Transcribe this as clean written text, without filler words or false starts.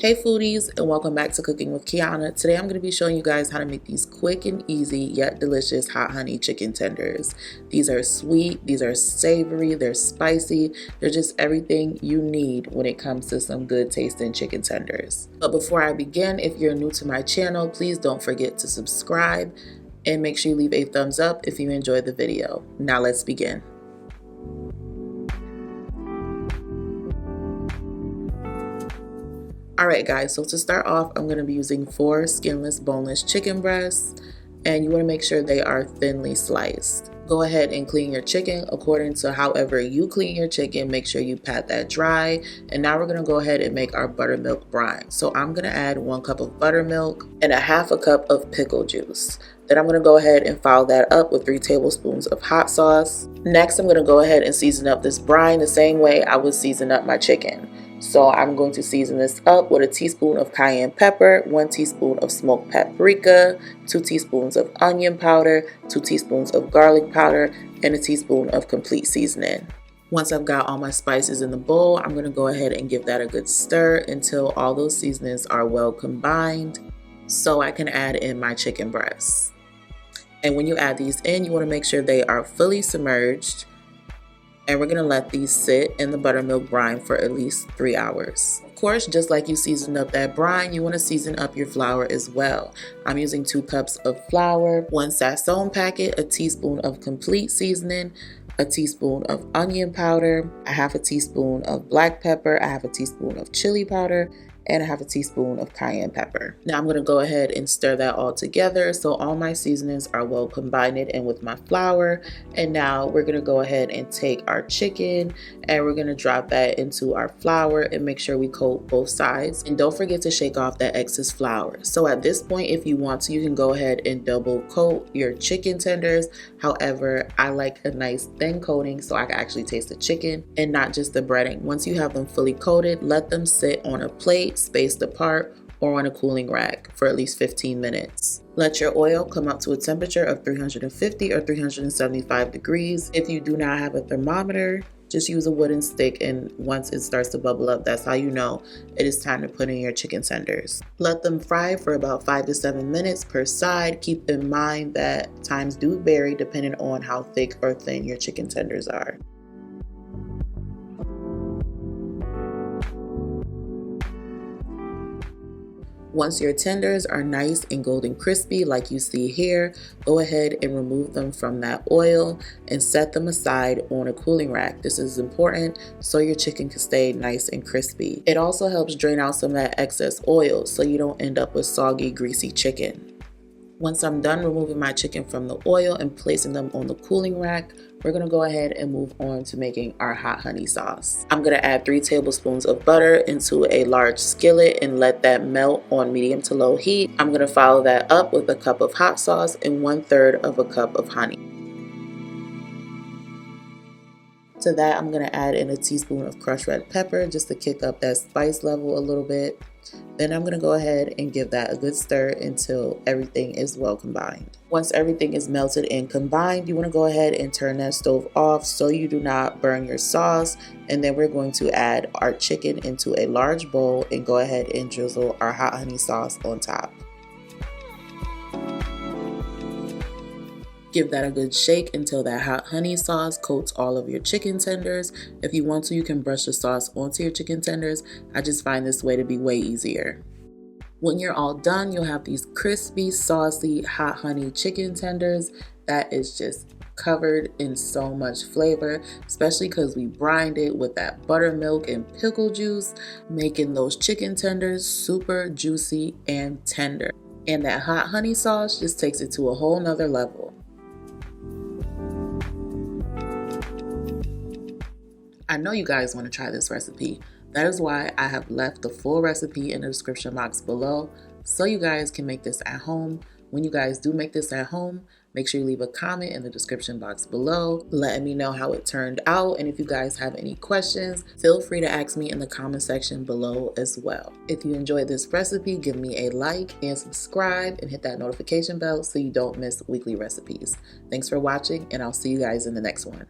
Hey foodies, and welcome back to Cooking with Kiana. Today I'm going to be showing you guys how to make these quick and easy yet delicious hot honey chicken tenders. These are sweet, these are savory, they're spicy, they're just everything you need when it comes to some good tasting chicken tenders. But before I begin, if you're new to my channel, please don't forget to subscribe and make sure you leave a thumbs up if you enjoyed the video. Now let's begin. Alright guys, so to start off, I'm going to be using 4 skinless boneless chicken breasts, and you want to make sure they are thinly sliced. Go ahead and clean your chicken according to however you clean your chicken. Make sure you pat that dry. And now we're going to go ahead and make our buttermilk brine. So I'm going to add 1 cup of buttermilk and a half a cup of pickle juice. Then I'm going to go ahead and follow that up with 3 tablespoons of hot sauce. Next, I'm going to go ahead and season up this brine the same way I would season up my chicken. So I'm going to season this up with a teaspoon of cayenne pepper, 1 teaspoon of smoked paprika, 2 teaspoons of onion powder, 2 teaspoons of garlic powder, and a teaspoon of complete seasoning. Once I've got all my spices in the bowl, I'm going to go ahead and give that a good stir until all those seasonings are well combined so I can add in my chicken breasts. And when you add these in, you want to make sure they are fully submerged. And we're going to let these sit in the buttermilk brine for at least 3 hours. Of course, just like you seasoned up that brine, you want to season up your flour as well. I'm using 2 cups of flour, 1 sazon packet, a teaspoon of complete seasoning, a teaspoon of onion powder, a half a teaspoon of black pepper, a half a teaspoon of chili powder, and a half a teaspoon of cayenne pepper. Now I'm going to go ahead and stir that all together so all my seasonings are well combined in with my flour. And now we're going to go ahead and take our chicken and we're going to drop that into our flour and make sure we coat both sides. And don't forget to shake off that excess flour. So at this point, if you want to, you can go ahead and double coat your chicken tenders. However, I like a nice thin coating so I can actually taste the chicken and not just the breading. Once you have them fully coated, let them sit on a plate spaced apart or on a cooling rack for at least 15 minutes. Let your oil come up to a temperature of 350 or 375 degrees. If you do not have a thermometer, just use a wooden stick, and once it starts to bubble up, that's how you know it is time to put in your chicken tenders. Let them fry for about 5 to 7 minutes per side. Keep in mind that times do vary depending on how thick or thin your chicken tenders are. Once your tenders are nice and golden crispy like you see here, go ahead and remove them from that oil and set them aside on a cooling rack. This is important so your chicken can stay nice and crispy. It also helps drain out some of that excess oil so you don't end up with soggy, greasy chicken. Once I'm done removing my chicken from the oil and placing them on the cooling rack, we're going to go ahead and move on to making our hot honey sauce. I'm going to add 3 tablespoons of butter into a large skillet and let that melt on medium to low heat. I'm going to follow that up with a cup of hot sauce and 1/3 of a cup of honey. To that, I'm going to add in a teaspoon of crushed red pepper just to kick up that spice level a little bit. Then I'm going to go ahead and give that a good stir until everything is well combined. Once everything is melted and combined, you want to go ahead and turn that stove off so you do not burn your sauce. And then we're going to add our chicken into a large bowl and go ahead and drizzle our hot honey sauce on top. Give that a good shake until that hot honey sauce coats all of your chicken tenders. If you want to, you can brush the sauce onto your chicken tenders. I just find this way to be way easier. When you're all done, you'll have these crispy, saucy, hot honey chicken tenders that is just covered in so much flavor, especially because we brined it with that buttermilk and pickle juice, making those chicken tenders super juicy and tender. And that hot honey sauce just takes it to a whole nother level. I know you guys want to try this recipe. That is why I have left the full recipe in the description box below so you guys can make this at home. When you guys do make this at home, make sure you leave a comment in the description box below letting me know how it turned out. And if you guys have any questions, feel free to ask me in the comment section below as well. If you enjoyed this recipe, give me a like and subscribe and hit that notification bell so you don't miss weekly recipes. Thanks for watching, and I'll see you guys in the next one.